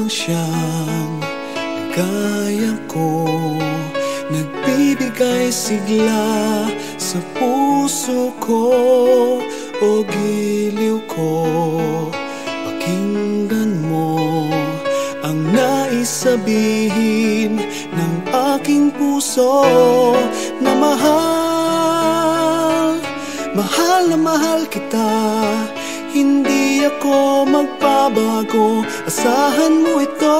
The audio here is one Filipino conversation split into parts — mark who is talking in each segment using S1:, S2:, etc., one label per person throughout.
S1: lamang siyang ligaya ko, nagbibigay sigla sa puso ko. O giliw ko, pakinggan mo ang nais sabihin ng aking puso na mahal, mahal na mahal kita. Hindi ako magbabago, asahan mo ito.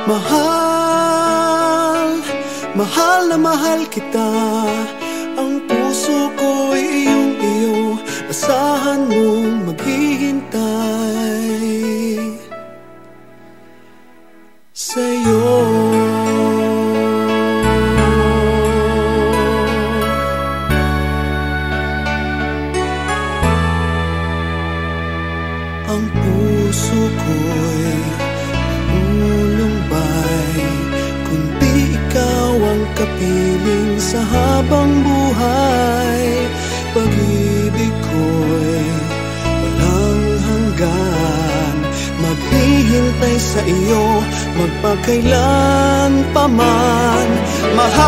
S1: Mahal, mahal na mahal kita. Ang puso ko'y iyong iyo, asahan mong maghihintay sa'yo. Ang puso ko'y lulumbay kung di ikaw ang kapiling sa habang buhay. Pag-ibig ko'y walang hanggan, maghihintay sa iyo magpakailan paman. Mahal,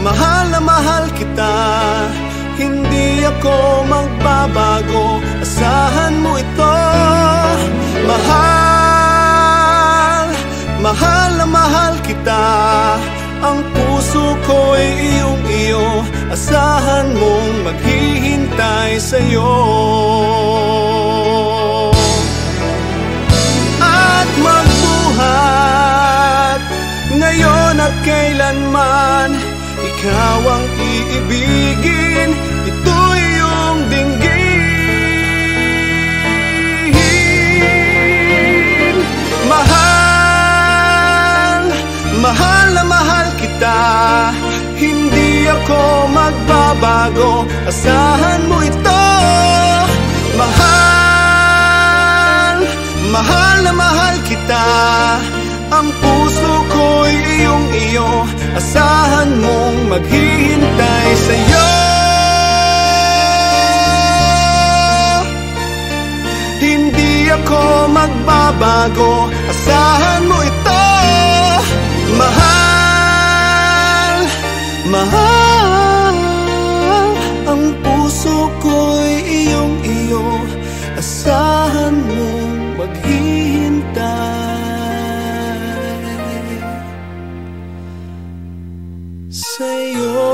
S1: mahal na mahal kita. Hindi ako magbabago, asahan mo ito. Mahal, mahal na mahal kita. Ang puso ko'y iyong iyo, asahan mong maghihintay sa'yo. At magbuhat ngayon at kailanman, ikaw ang iibigin, ito'y iyong dinggin. Mahal, mahal na mahal kita. Hindi ako magbabago, asahan mo ito. Mahal, mahal na mahal kita. Ang puso ko'y iyong iyo, asahan mong maghihintay sa'yo. Hindi ako magbabago, asahan mo ito. Mahal, mahal. Ang puso ko'y iyong iyo, asahan mong maghihintay sa'yo.